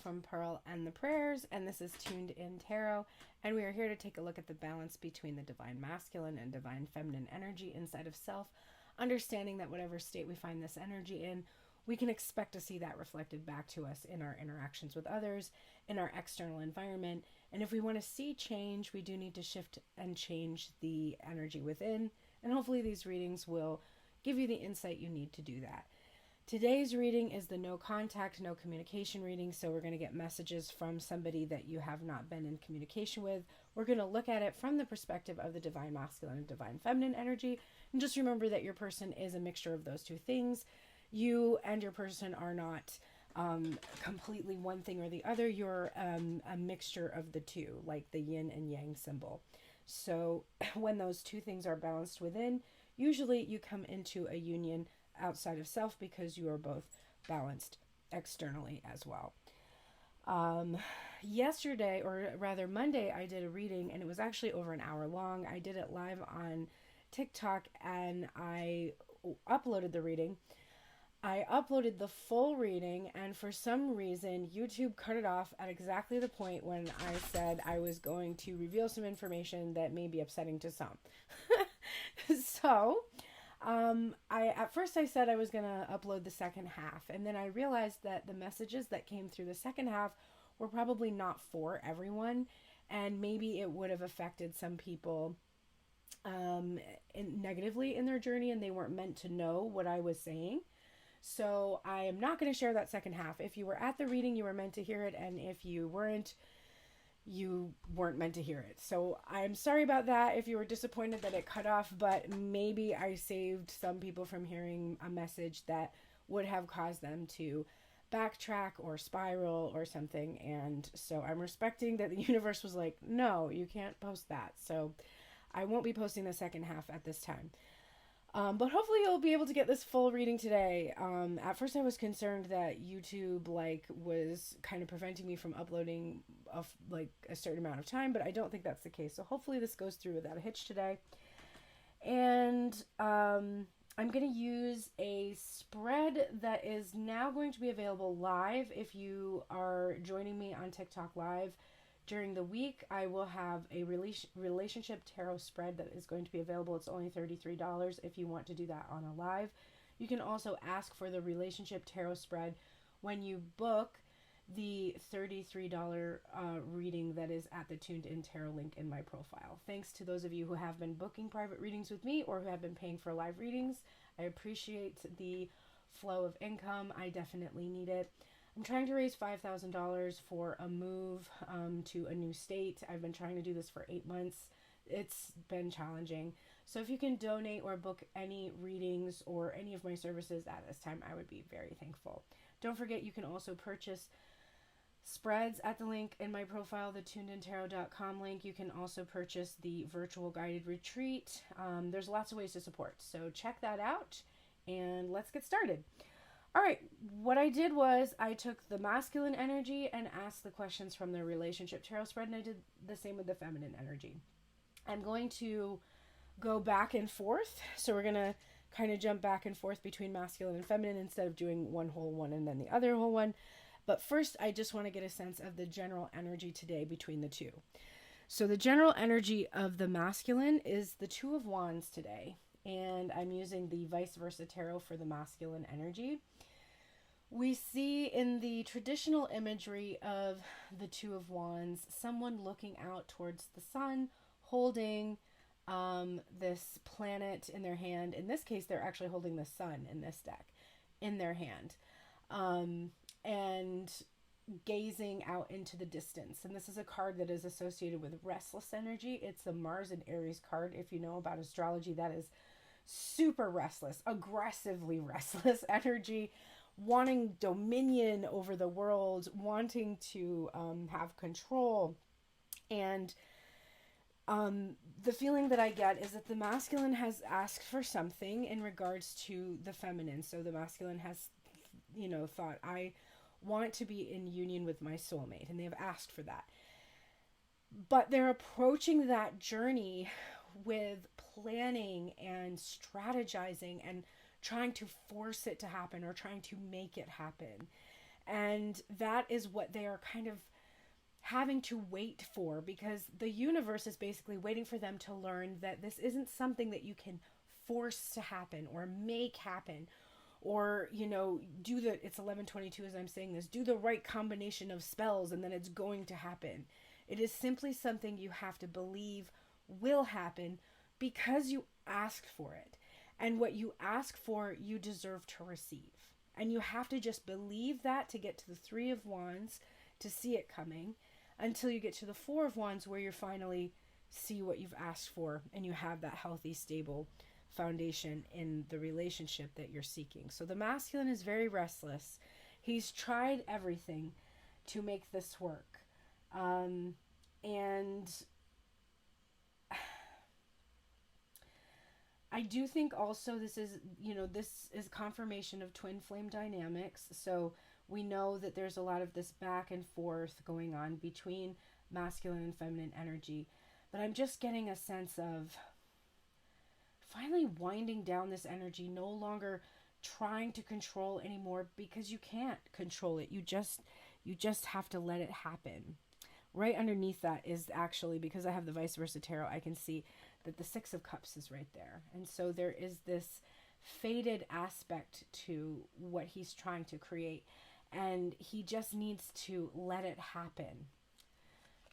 from Pearl and the Prayers, and this is Tuned In Tarot, and we are here to take a look at the balance between the divine masculine and divine feminine energy inside of self, understanding that whatever state we find this energy in, we can expect to see that reflected back to us in our interactions with others, in our external environment, and if we want to see change, we do need to shift and change the energy within, and hopefully these readings will give you the insight you need to do that. Today's reading is the no contact, no communication reading, so we're going to get messages from somebody that you have not been in communication with. We're going to look at it from the perspective of the divine masculine and divine feminine energy, and just remember that your person is a mixture of those two things. You and your person are not completely one thing or the other. You're a mixture of the two, like the yin and yang symbol. So when those two things are balanced within, usually you come into a union outside of self because you are both balanced externally as well. Yesterday, or rather Monday, I did a reading and it was actually over an hour long. I did it live on TikTok and I uploaded the reading. I uploaded the full reading and for some reason YouTube cut it off at exactly the point when I said I was going to reveal some information that may be upsetting to some. So at first I said I was going to upload the second half, and then I realized that the messages that came through the second half were probably not for everyone, and maybe it would have affected some people negatively in their journey, and they weren't meant to know what I was saying. So I am not going to share that second half. If you were at the reading, you were meant to hear it, and if you weren't meant to hear it. So I'm sorry about that if you were disappointed that it cut off, but maybe I saved some people from hearing a message that would have caused them to backtrack or spiral or something. And so I'm respecting that the universe was like, no, you can't post that. So I won't be posting the second half at this time. But hopefully you'll be able to get this full reading today. At first I was concerned that YouTube was kind of preventing me from uploading a certain amount of time, but I don't think that's the case. So hopefully this goes through without a hitch today. And I'm going to use a spread that is now going to be available live. If you are joining me on TikTok live during the week, I will have a relationship tarot spread that is going to be available. It's only $33 if you want to do that on a live. You can also ask for the relationship tarot spread when you book the $33 reading that is at the Tuned In Tarot link in my profile. Thanks to those of you who have been booking private readings with me or who have been paying for live readings. I appreciate the flow of income. I definitely need it. I'm trying to raise $5,000 for a move to a new state. I've been trying to do this for 8 months. It's been challenging. So if you can donate or book any readings or any of my services at this time, I would be very thankful. Don't forget, you can also purchase spreads at the link in my profile, the tunedintarot.com link. You can also purchase the virtual guided retreat. There's lots of ways to support. So check that out and let's get started. All right, what I did was I took the masculine energy and asked the questions from the relationship tarot spread, and I did the same with the feminine energy. I'm going to go back and forth, so we're going to kind of jump back and forth between masculine and feminine instead of doing one whole one and then the other whole one. But first, I just want to get a sense of the general energy today between the two. So the general energy of the masculine is the Two of Wands today, and I'm using the vice versa tarot for the masculine energy. We see in the traditional imagery of the Two of Wands, someone looking out towards the sun, holding this planet in their hand. In this case, they're actually holding the sun in this deck in their hand, and gazing out into the distance. And this is a card that is associated with restless energy. It's the Mars and Aries card. If you know about astrology, that is super restless, aggressively restless energy, wanting dominion over the world, wanting to have control. And the feeling that I get is that the masculine has asked for something in regards to the feminine. So the masculine has, thought, I want to be in union with my soulmate, and they've asked for that. But they're approaching that journey with planning and strategizing and trying to force it to happen or trying to make it happen. And that is what they are kind of having to wait for, because the universe is basically waiting for them to learn that this isn't something that you can force to happen or make happen, or do the, it's 11:22 as I'm saying this, do the right combination of spells and then it's going to happen. It is simply something you have to believe will happen because you asked for it, and what you ask for you deserve to receive. And you have to just believe that to get to the Three of Wands, to see it coming, until you get to the Four of Wands, where you finally see what you've asked for and you have that healthy, stable foundation in the relationship that you're seeking. So the masculine is very restless. He's tried everything to make this work. And I do think also this is confirmation of twin flame dynamics. So we know that there's a lot of this back and forth going on between masculine and feminine energy. But I'm just getting a sense of finally winding down this energy, no longer trying to control anymore, because you can't control it. You just have to let it happen. Right underneath that is actually, because I have the vice versa tarot, I can see that the Six of Cups is right there. And so there is this faded aspect to what he's trying to create. And he just needs to let it happen.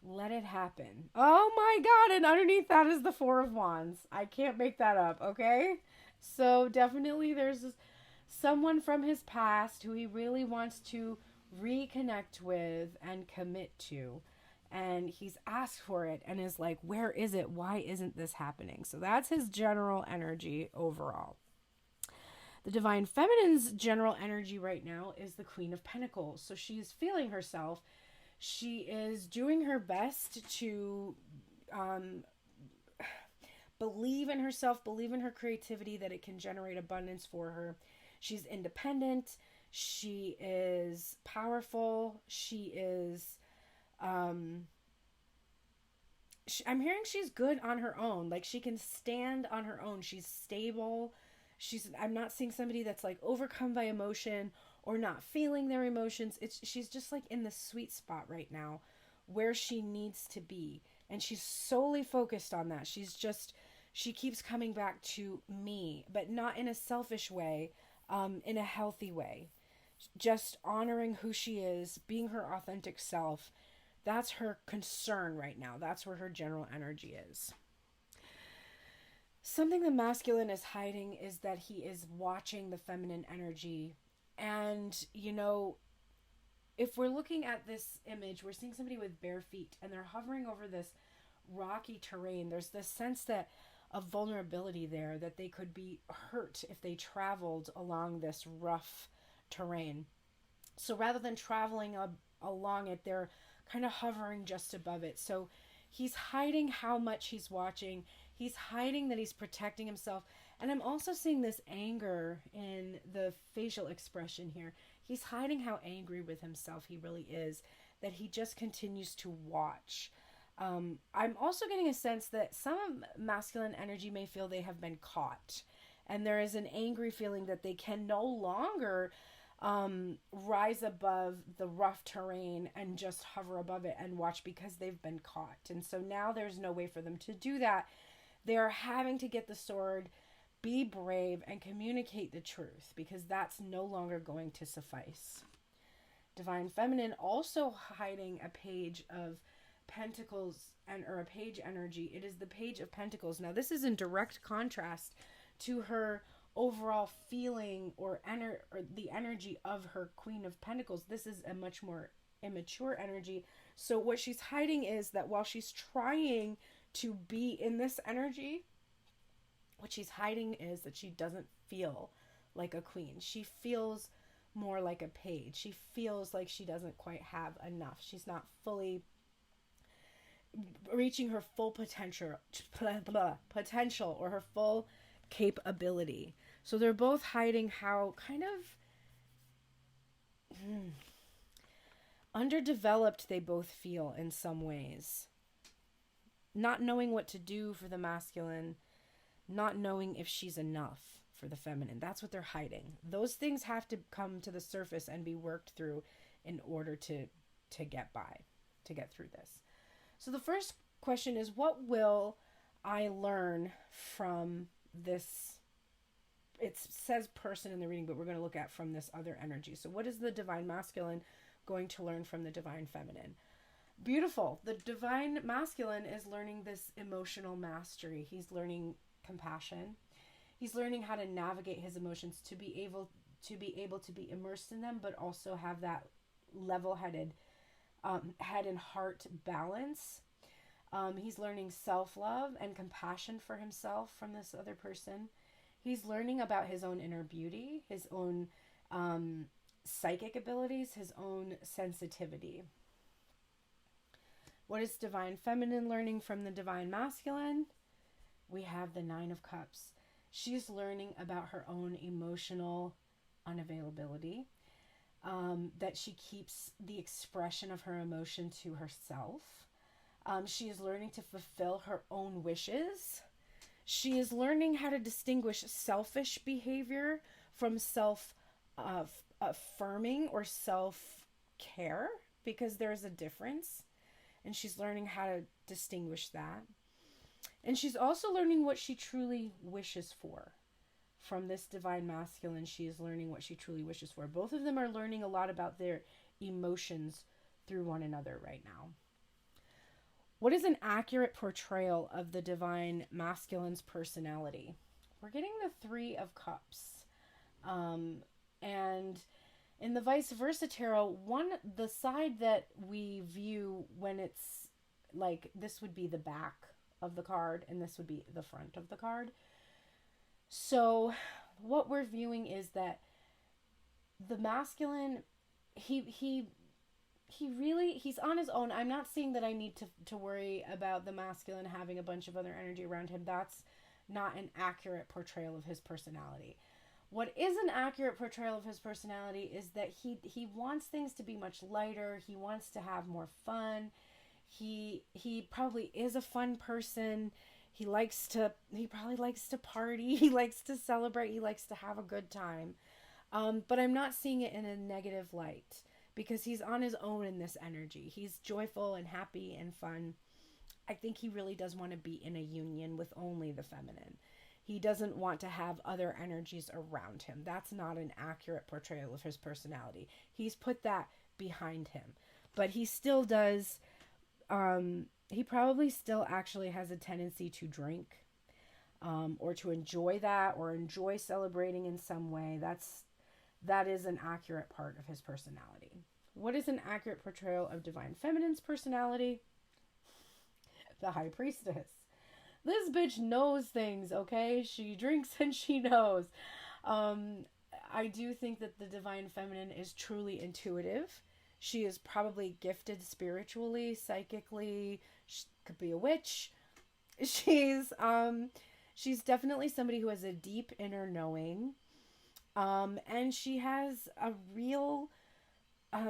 Let it happen. Oh my God. And underneath that is the Four of Wands. I can't make that up. Okay. So definitely there's someone from his past who he really wants to reconnect with and commit to. And he's asked for it and is like, where is it? Why isn't this happening? So that's his general energy overall. The Divine Feminine's general energy right now is the Queen of Pentacles. So she's feeling herself. She is doing her best to believe in herself, believe in her creativity, that it can generate abundance for her. She's independent. She is powerful. She is... I'm hearing she's good on her own. Like, she can stand on her own. She's stable. I'm not seeing somebody that's like overcome by emotion or not feeling their emotions. She's just like in the sweet spot right now where she needs to be. And she's solely focused on that. She keeps coming back to me, but not in a selfish way, in a healthy way. Just honoring who she is, being her authentic self. That's her concern right now. That's where her general energy is. Something the masculine is hiding is that he is watching the feminine energy. And, if we're looking at this image, we're seeing somebody with bare feet and they're hovering over this rocky terrain. There's this sense of vulnerability there, that they could be hurt if they traveled along this rough terrain. So rather than traveling along it, they're kind of hovering just above it. So he's hiding how much he's watching. He's hiding that he's protecting himself. And I'm also seeing this anger in the facial expression here. He's hiding how angry with himself he really is, that he just continues to watch. I'm also getting a sense that some masculine energy may feel they have been caught. And there is an angry feeling that they can no longer rise above the rough terrain and just hover above it and watch, because they've been caught. And so now there's no way for them to do that. They're having to get the sword, be brave, and communicate the truth, because that's no longer going to suffice. Divine Feminine also hiding a page of Pentacles or a page energy. It is the Page of Pentacles. Now this is in direct contrast to her overall feeling or the energy of her Queen of Pentacles. This is a much more immature energy. So what she's hiding is that while she's trying to be in this energy, what she's hiding is that she doesn't feel like a queen. She feels more like a page. She feels like she doesn't quite have enough. She's not fully reaching her full potential or her full capability. So they're both hiding how kind of underdeveloped they both feel in some ways. Not knowing what to do for the masculine, not knowing if she's enough for the feminine. That's what they're hiding. Those things have to come to the surface and be worked through in order to get by, to get through this. So the first question is, what will I learn from this? It says person in the reading, but we're going to look at from this other energy. So what is the divine masculine going to learn from the divine feminine? Beautiful. The divine masculine is learning this emotional mastery. He's learning compassion. He's learning how to navigate his emotions to be able to be immersed in them, but also have that level-headed head and heart balance. He's learning self-love and compassion for himself from this other person. He's learning about his own inner beauty, his own psychic abilities, his own sensitivity. What is divine feminine learning from the divine masculine? We have the Nine of Cups. She's learning about her own emotional unavailability, that she keeps the expression of her emotion to herself. She is learning to fulfill her own wishes. She is learning how to distinguish selfish behavior from self-affirming or self-care, because there's a difference. And she's learning how to distinguish that. And she's also learning what she truly wishes for. From this divine masculine, she is learning what she truly wishes for. Both of them are learning a lot about their emotions through one another right now. What is an accurate portrayal of the divine masculine's personality? We're getting the Three of Cups. And in the vice versa tarot, the side that we view when it's like, this would be the back of the card and this would be the front of the card. So what we're viewing is that the masculine, he's on his own. I'm not saying that I need to worry about the masculine having a bunch of other energy around him. That's not an accurate portrayal of his personality. What is an accurate portrayal of his personality is that he wants things to be much lighter. He wants to have more fun. He probably is a fun person. He probably likes to party. He likes to celebrate. He likes to have a good time. But I'm not seeing it in a negative light, because he's on his own in this energy. He's joyful and happy and fun. I think he really does want to be in a union with only the feminine. He doesn't want to have other energies around him. That's not an accurate portrayal of his personality. He's put that behind him. But he still does, he probably still actually has a tendency to drink, or to enjoy that, or enjoy celebrating in some way. That is an accurate part of his personality. What is an accurate portrayal of divine feminine's personality? The High Priestess. This bitch knows things, okay? She drinks and she knows. I do think that the divine feminine is truly intuitive. She is probably gifted spiritually, psychically. She could be a witch. She's definitely somebody who has a deep inner knowing. And she has a real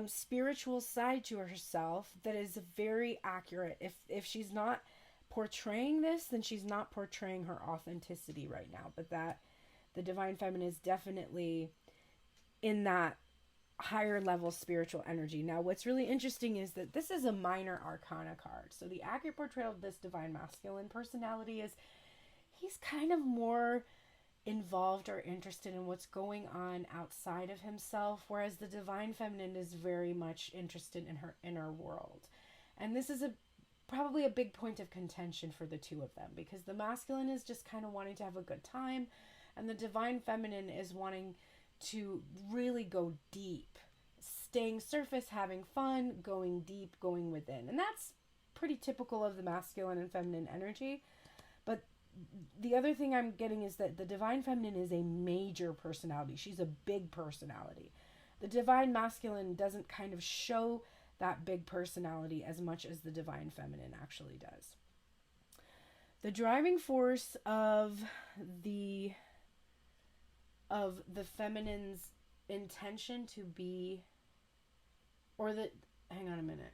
spiritual side to herself that is very accurate. If she's not portraying this, then she's not portraying her authenticity right now. But that the divine feminine is definitely in that higher level spiritual energy. Now, what's really interesting is that this is a minor arcana card. So the accurate portrayal of this divine masculine personality is he's kind of more involved or interested in what's going on outside of himself, whereas the divine feminine is very much interested in her inner world. And this is probably a big point of contention for the two of them, because the masculine is just kind of wanting to have a good time, and the divine feminine is wanting to really go deep, staying surface, having fun, going deep, going within. And that's pretty typical of the masculine and feminine energy. But the other thing I'm getting is that the divine feminine is a major personality. She's a big personality. The divine masculine doesn't kind of show that big personality as much as the divine feminine actually does. The driving force of the feminine's intention to be, hang on a minute.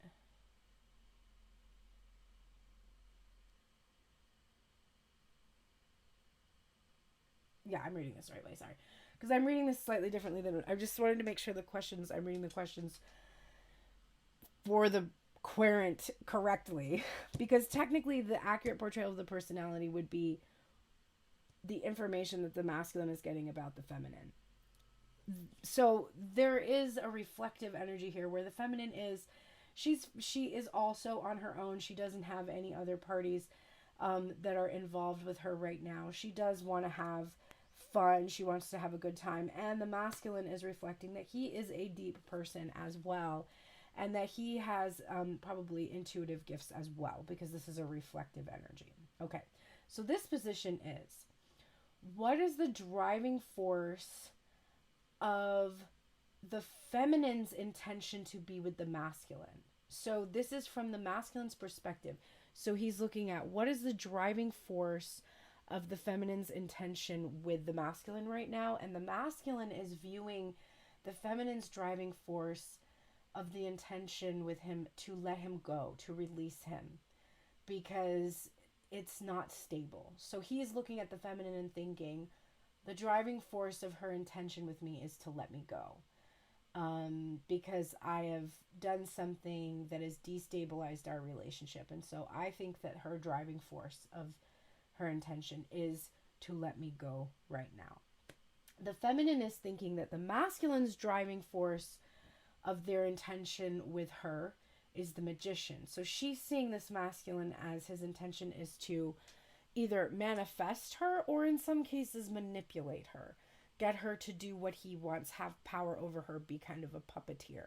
Yeah, I'm reading this the right way, sorry. Because I'm reading this slightly differently than, I just wanted to make sure I'm reading the questions for the querent correctly, because technically the accurate portrayal of the personality would be the information that the masculine is getting about the feminine. So there is a reflective energy here where the feminine is, she is also on her own. She doesn't have any other parties that are involved with her right now. She does want to have fun. She wants to have a good time. And the masculine is reflecting that he is a deep person as well, and that he has probably intuitive gifts as well, because this is a reflective energy. Okay, so this position is, what is the driving force of the feminine's intention to be with the masculine? So this is from the masculine's perspective. So he's looking at, what is the driving force of the feminine's intention with the masculine right now? And the masculine is viewing the feminine's driving force of the intention with him to let him go, to release him, because it's not stable. So he is looking at the feminine and thinking, the driving force of her intention with me is to let me go. Because I have done something that has destabilized our relationship. And so I think that her driving force of her intention is to let me go right now. The feminine is thinking that the masculine's driving force of their intention with her is the magician. So she's seeing this masculine as his intention is to either manifest her, or in some cases manipulate her, get her to do what he wants, have power over her, be kind of a puppeteer.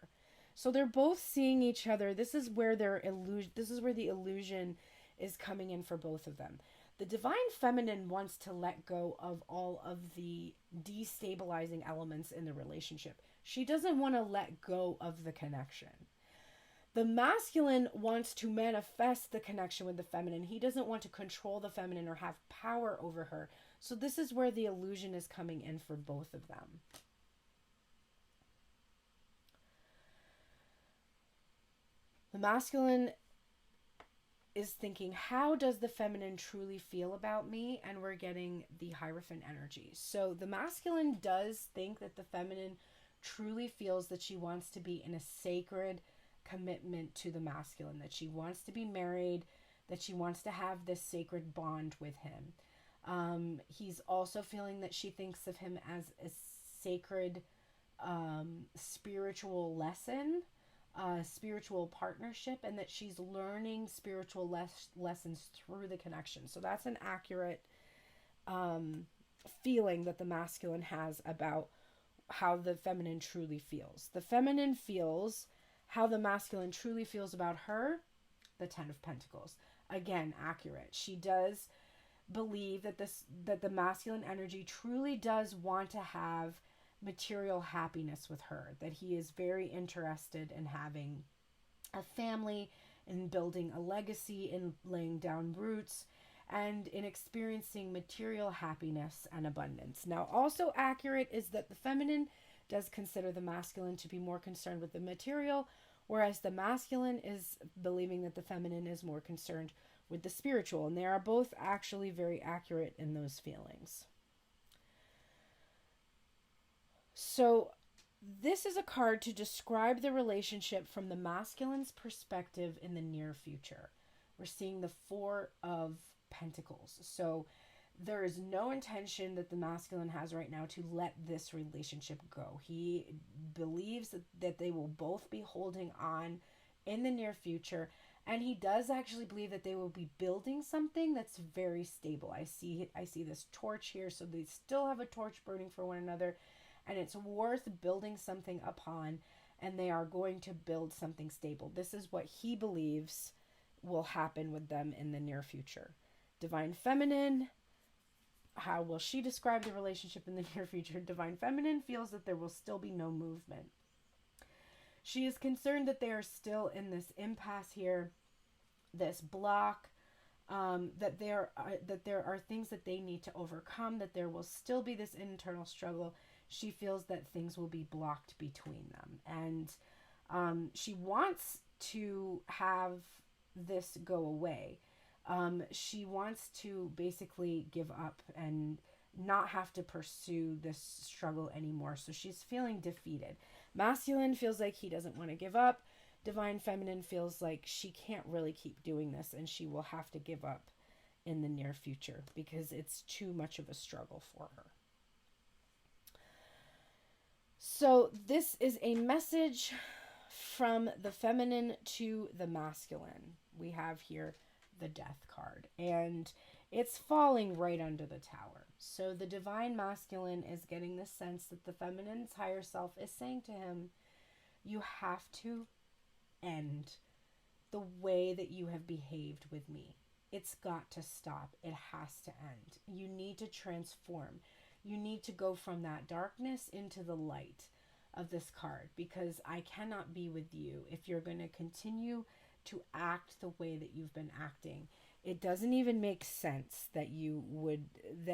So they're both seeing each other. This is where the illusion is coming in for both of them. The divine feminine wants to let go of all of the destabilizing elements in the relationship. She doesn't want to let go of the connection. The masculine wants to manifest the connection with the feminine. He doesn't want to control the feminine or have power over her. So this is where the illusion is coming in for both of them. The masculine is thinking, how does the feminine truly feel about me? And we're getting the Hierophant energy. So the masculine does think that the feminine truly feels that she wants to be in a sacred commitment to the masculine, that she wants to be married, that she wants to have this sacred bond with him. He's also feeling that she thinks of him as a sacred spiritual lesson, spiritual partnership, and that she's learning spiritual lessons through the connection. So that's an accurate feeling that the masculine has about how the feminine truly feels. The feminine feels how the masculine truly feels about her, the Ten of Pentacles. Again, accurate. She does believe that the masculine energy truly does want to have material happiness with her, that he is very interested in having a family, in building a legacy, in laying down roots, and in experiencing material happiness and abundance. Now, also accurate is that the feminine does consider the masculine to be more concerned with the material, whereas the masculine is believing that the feminine is more concerned with the spiritual. And they are both actually very accurate in those feelings. So this is a card to describe the relationship from the masculine's perspective in the near future. We're seeing the Four of Pentacles. So there is no intention that the masculine has right now to let this relationship go. He believes that they will both be holding on in the near future. And he does actually believe that they will be building something that's very stable. I see this torch here. So they still have a torch burning for one another. And it's worth building something upon. And they are going to build something stable. This is what he believes will happen with them in the near future. Divine Feminine, how will she describe the relationship in the near future? Divine Feminine feels that there will still be no movement. She is concerned that they are still in this impasse here, this block, that there are things that they need to overcome, that there will still be this internal struggle. She feels that things will be blocked between them. And she wants to have this go away. She wants to basically give up and not have to pursue this struggle anymore. So she's feeling defeated. Masculine feels like he doesn't want to give up. Divine Feminine feels like she can't really keep doing this and she will have to give up in the near future because it's too much of a struggle for her. So this is a message from the feminine to the masculine. We have here the Death card, and it's falling right under the Tower. So the divine masculine is getting the sense that the feminine's higher self is saying to him, you have to end the way that you have behaved with me. It's got to stop. It has to end. You need to transform. You need to go from that darkness into the light of this card, because I cannot be with you if you're going to continue to act the way that you've been acting. It doesn't even make sense that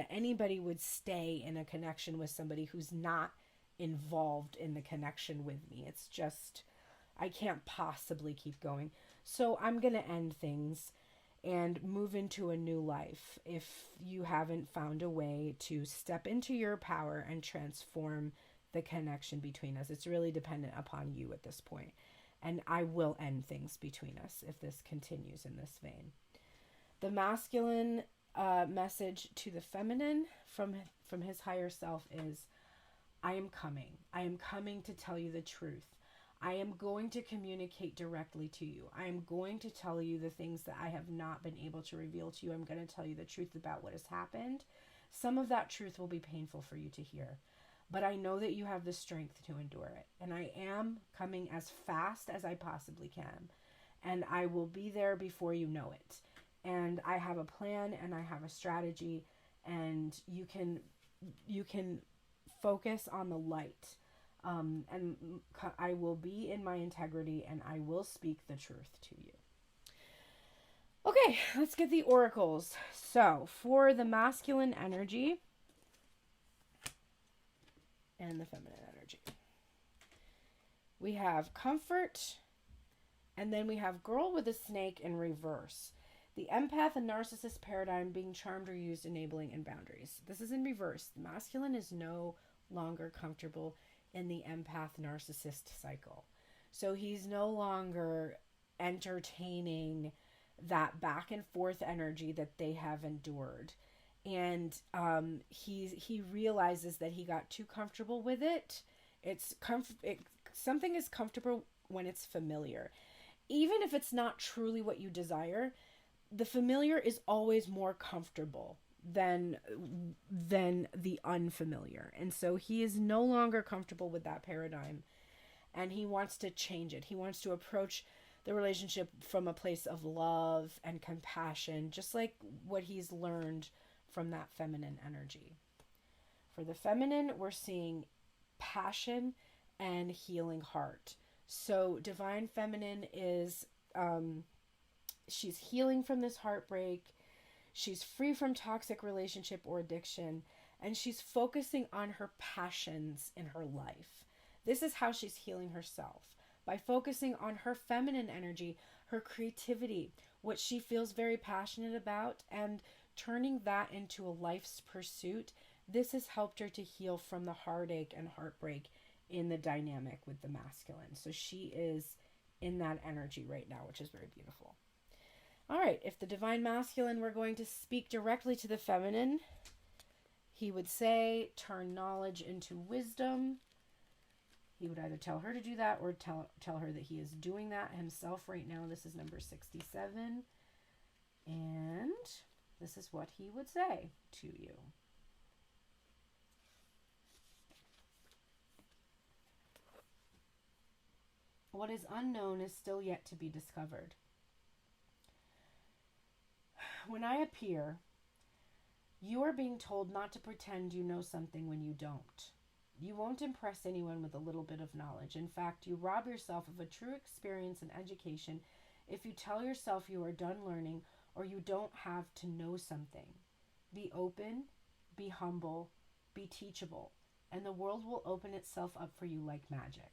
anybody would stay in a connection with somebody who's not involved in the connection with me. It's just, I can't possibly keep going. So I'm going to end things and move into a new life if you haven't found a way to step into your power and transform the connection between us. It's really dependent upon you at this point. And I will end things between us if this continues in this vein. The masculine message to the feminine from his higher self is, I am coming. I am coming to tell you the truth. I am going to communicate directly to you. I am going to tell you the things that I have not been able to reveal to you. I'm going to tell you the truth about what has happened. Some of that truth will be painful for you to hear, but I know that you have the strength to endure it. And I am coming as fast as I possibly can. And I will be there before you know it. And I have a plan and I have a strategy, and you can focus on the light. And I will be in my integrity and I will speak the truth to you. Okay, let's get the oracles. So for the masculine energy and the feminine energy, we have comfort, and then we have girl with a snake in reverse. The empath and narcissist paradigm, being charmed or used, enabling, and boundaries. This is in reverse. The masculine is no longer comfortable in the empath narcissist cycle. So he's no longer entertaining that back and forth energy that they have endured. And he realizes that he got too comfortable with it. Something is comfortable when it's familiar. Even if it's not truly what you desire, the familiar is always more comfortable than the unfamiliar. And so he is no longer comfortable with that paradigm, and he wants to change it. He wants to approach the relationship from a place of love and compassion, just like what he's learned from that feminine energy. For the feminine, we're seeing passion and healing heart. So divine feminine is she's healing from this heartbreak. She's free from toxic relationship or addiction, and she's focusing on her passions in her life. This is how she's healing herself, by focusing on her feminine energy, her creativity, what she feels very passionate about, and turning that into a life's pursuit. This has helped her to heal from the heartache and heartbreak in the dynamic with the masculine. So she is in that energy right now, which is very beautiful. All right, if the divine masculine were going to speak directly to the feminine, he would say, turn knowledge into wisdom. He would either tell her to do that or tell her that he is doing that himself right now. This is number 67. And this is what he would say to you. What is unknown is still yet to be discovered. When I appear, you are being told not to pretend you know something when you don't. You won't impress anyone with a little bit of knowledge. In fact, you rob yourself of a true experience and education if you tell yourself you are done learning or you don't have to know something. Be open, be humble, be teachable, and the world will open itself up for you like magic.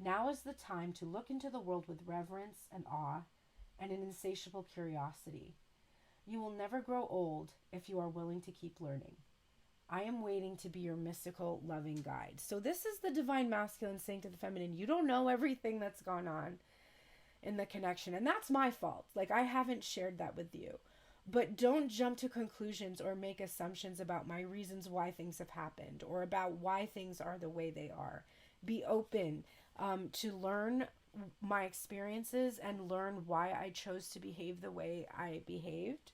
Now is the time to look into the world with reverence and awe and an insatiable curiosity. You will never grow old if you are willing to keep learning. I am waiting to be your mystical, loving guide. So this is the divine masculine saying to the feminine, you don't know everything that's gone on. in the connection. And that's my fault. Like, I haven't shared that with you. But don't jump to conclusions or make assumptions about my reasons why things have happened or about why things are the way they are. Be open to learn my experiences and learn why I chose to behave the way I behaved.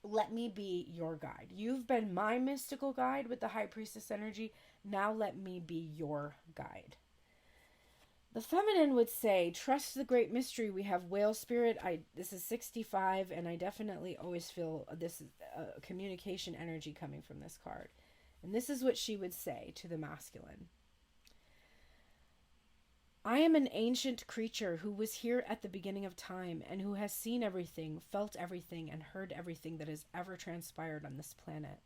Let me be your guide. You've been my mystical guide with the High Priestess energy. Now let me be your guide. The feminine would say, trust the great mystery. We have whale spirit. This is 65, and I definitely always feel this is a communication energy coming from this card. And this is what she would say to the masculine. I am an ancient creature who was here at the beginning of time and who has seen everything, felt everything, and heard everything that has ever transpired on this planet.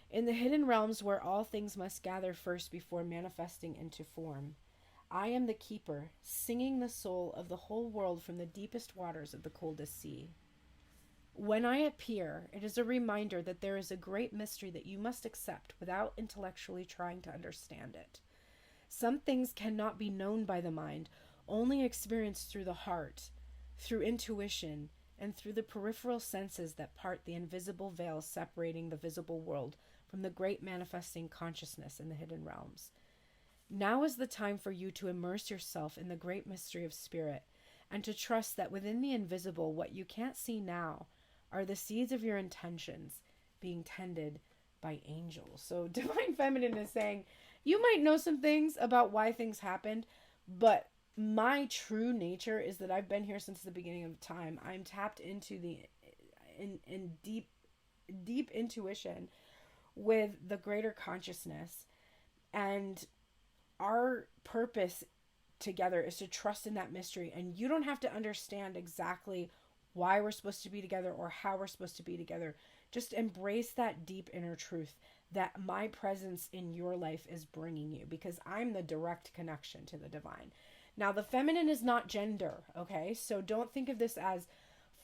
In the hidden realms where all things must gather first before manifesting into form, I am the keeper, singing the soul of the whole world from the deepest waters of the coldest sea. When I appear, it is a reminder that there is a great mystery that you must accept without intellectually trying to understand it. Some things cannot be known by the mind, only experienced through the heart, through intuition, and through the peripheral senses that part the invisible veil separating the visible world from the great manifesting consciousness in the hidden realms. Now is the time for you to immerse yourself in the great mystery of spirit and to trust that within the invisible, what you can't see now are the seeds of your intentions being tended by angels. So Divine Feminine is saying, you might know some things about why things happened, but my true nature is that I've been here since the beginning of time. I'm tapped into in deep intuition with the greater consciousness, and our purpose together is to trust in that mystery. And you don't have to understand exactly why we're supposed to be together or how we're supposed to be together. Just embrace that deep inner truth that my presence in your life is bringing you, because I'm the direct connection to the divine. Now, the feminine is not gender, okay? So don't think of this as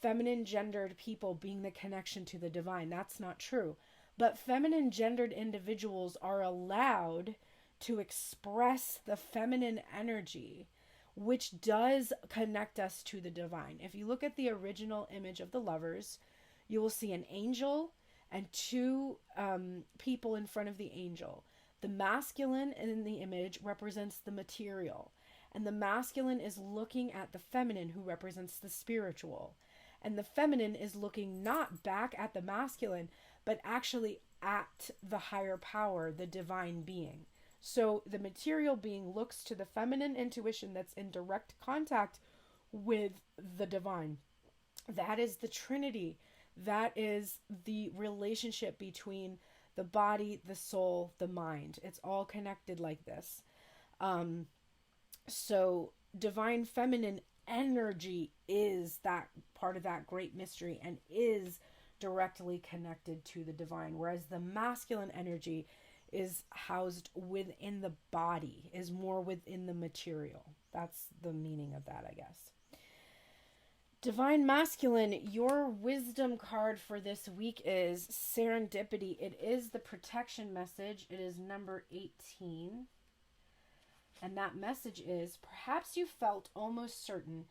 feminine gendered people being the connection to the divine. That's not true. But feminine gendered individuals are allowed to express the feminine energy, which does connect us to the divine. If you look at the original image of the lovers, you will see an angel and two people in front of the angel. The masculine in the image represents the material, and the masculine is looking at the feminine, who represents the spiritual. And the feminine is looking not back at the masculine, but actually at the higher power, the divine being. So the material being looks to the feminine intuition that's in direct contact with the divine. That is the Trinity. That is the relationship between the body, the soul, the mind. It's all connected like this. So divine feminine energy is that part of that great mystery and is directly connected to the divine, whereas the masculine energy is housed within the body, is more within the material. That's the meaning of that, I guess. Divine Masculine, your wisdom card for this week is Serendipity. It is the protection message. It is number 18. And that message is, perhaps you felt almost certain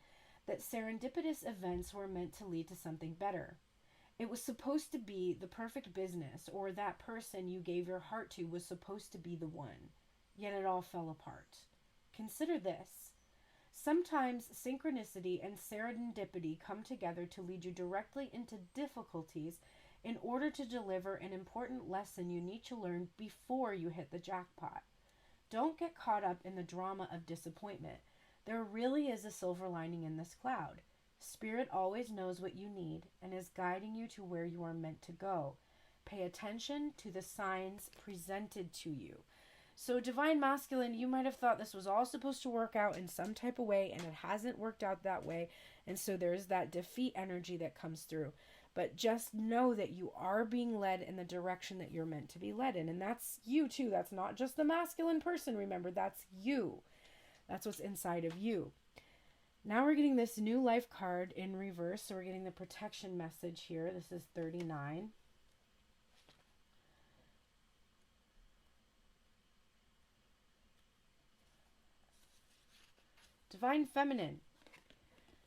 that serendipitous events were meant to lead to something better. It was supposed to be the perfect business, or that person you gave your heart to was supposed to be the one. Yet it all fell apart. Consider this. Sometimes synchronicity and serendipity come together to lead you directly into difficulties in order to deliver an important lesson you need to learn before you hit the jackpot. Don't get caught up in the drama of disappointment. There really is a silver lining in this cloud. Spirit always knows what you need and is guiding you to where you are meant to go. Pay attention to the signs presented to you. So Divine Masculine, you might have thought this was all supposed to work out in some type of way, and it hasn't worked out that way. And so there's that defeat energy that comes through. But just know that you are being led in the direction that you're meant to be led in. And that's you too. That's not just the masculine person. Remember, that's you. That's what's inside of you. Now we're getting this new life card in reverse. So we're getting the protection message here. This is 39. Divine Feminine,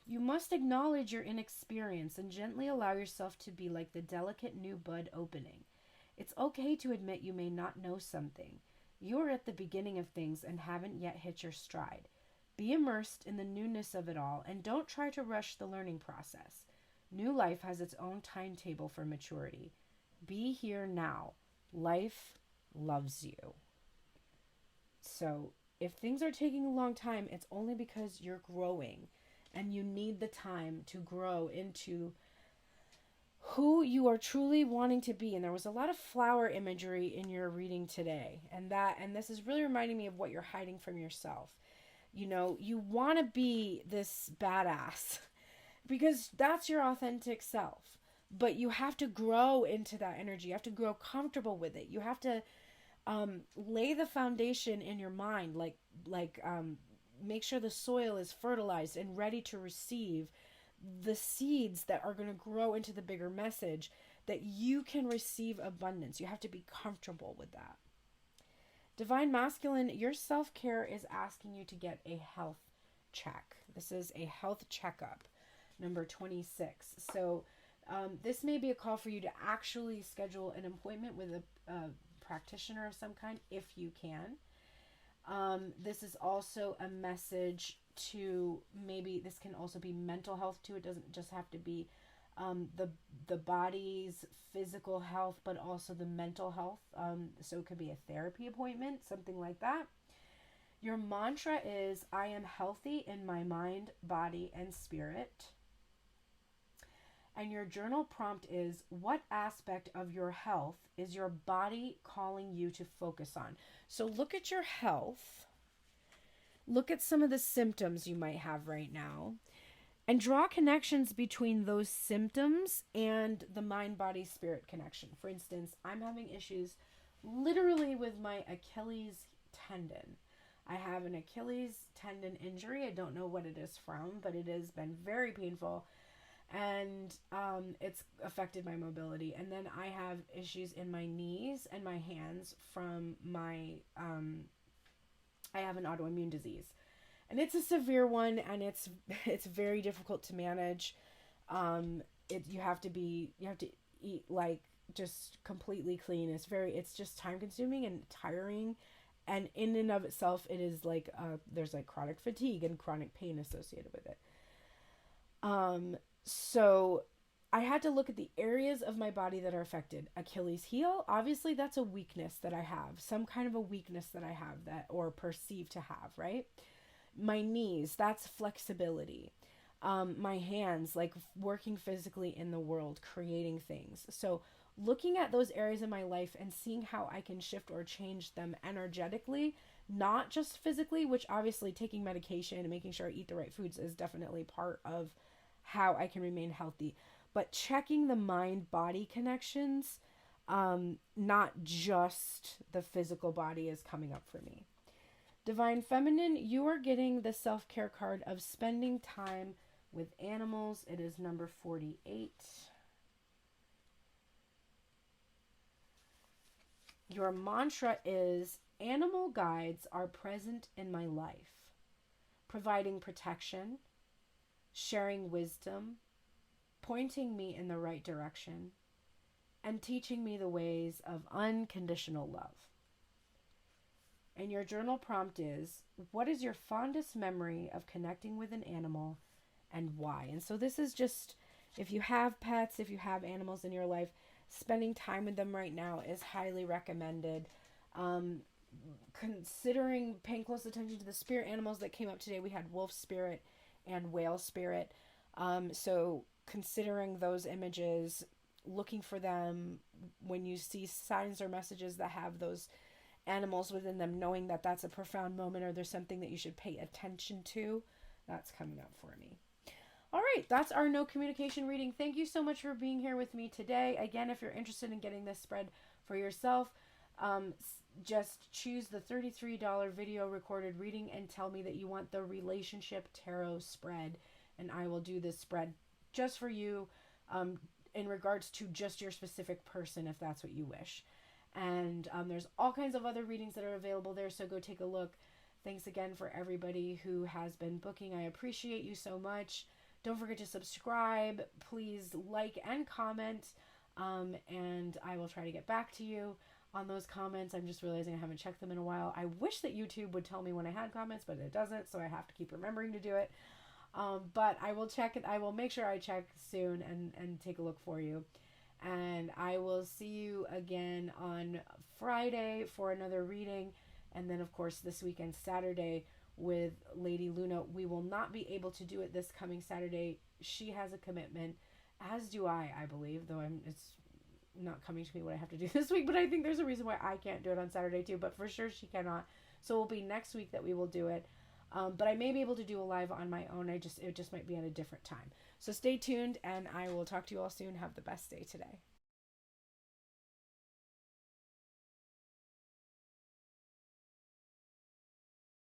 you must acknowledge your inexperience and gently allow yourself to be like the delicate new bud opening. It's okay to admit you may not know something. You are at the beginning of things and haven't yet hit your stride. Be immersed in the newness of it all and don't try to rush the learning process. New life has its own timetable for maturity. Be here now. Life loves you. So, if things are taking a long time, it's only because you're growing and you need the time to grow into who you are truly wanting to be. And there was a lot of flower imagery in your reading today, and this is really reminding me of what you're hiding from yourself. You know, you want to be this badass because that's your authentic self, but you have to grow into that energy. You have to grow comfortable with it. You have to lay the foundation in your mind, make sure the soil is fertilized and ready to receive the seeds that are going to grow into the bigger message, that you can receive abundance. You have to be comfortable with that. Divine Masculine, your self-care is asking you to get a health check. This is a health checkup, number 26. So this may be a call for you to actually schedule an appointment with a practitioner of some kind if you can. This is also a message to, maybe this can also be mental health too. It doesn't just have to be the body's physical health, but also the mental health. So it could be a therapy appointment, something like that. Your mantra is, I am healthy in my mind, body, and spirit. And your journal prompt is, what aspect of your health is your body calling you to focus on? So look at your health. Look at some of the symptoms you might have right now and draw connections between those symptoms and the mind, body, spirit connection. For instance, I'm having issues literally with my Achilles tendon. I have an Achilles tendon injury. I don't know what it is from, but it has been very painful. And it's affected my mobility. And then I have issues in my knees and my hands from my, I have an autoimmune disease. And it's a severe one, and it's very difficult to manage. You have to eat like just completely clean. It's just time consuming and tiring. And in and of itself, it is like, there's like chronic fatigue and chronic pain associated with it. So I had to look at the areas of my body that are affected. Achilles heel, obviously that's a weakness that I have, some kind of a weakness that I have, that, or perceive to have, right? My knees, that's flexibility. My hands, like working physically in the world, creating things. So looking at those areas in my life and seeing how I can shift or change them energetically, not just physically, which obviously taking medication and making sure I eat the right foods is definitely part of how I can remain healthy, but checking the mind-body connections, not just the physical body, is coming up for me. Divine Feminine, you are getting the self-care card of spending time with animals. It is number 48. Your mantra is, animal guides are present in my life, providing protection, sharing wisdom, pointing me in the right direction, and teaching me the ways of unconditional love. And your journal prompt is, what is your fondest memory of connecting with an animal and why? And so this is just, if you have pets, if you have animals in your life, spending time with them right now is highly recommended. Considering paying close attention to the spirit animals that came up today, we had wolf spirit and whale spirit. So considering those images, looking for them when you see signs or messages that have those animals within them, knowing that that's a profound moment or there's something that you should pay attention to, that's coming up for me. All right, that's our no communication reading. Thank you so much for being here with me today. Again, if you're interested in getting this spread for yourself, just choose the $33 video recorded reading and tell me that you want the relationship tarot spread, and I will do this spread just for you, in regards to just your specific person, if that's what you wish. And there's all kinds of other readings that are available there, so go take a look. Thanks again for everybody who has been booking. I appreciate you so much. Don't forget to subscribe. Please like and comment. And I will try to get back to you on those comments. I'm just realizing I haven't checked them in a while. I wish that YouTube would tell me when I had comments, but it doesn't, so I have to keep remembering to do it. But I will check it. I will make sure I check soon and take a look for you. And I will see you again on Friday for another reading. And then, of course, this weekend, Saturday, with Lady Luna. We will not be able to do it this coming Saturday. She has a commitment, as do I believe, though it's not coming to me what I have to do this week. But I think there's a reason why I can't do it on Saturday too. But for sure she cannot. So it will be next week that we will do it. But I may be able to do a live on my own. It just might be at a different time. So stay tuned, and I will talk to you all soon. Have the best day today.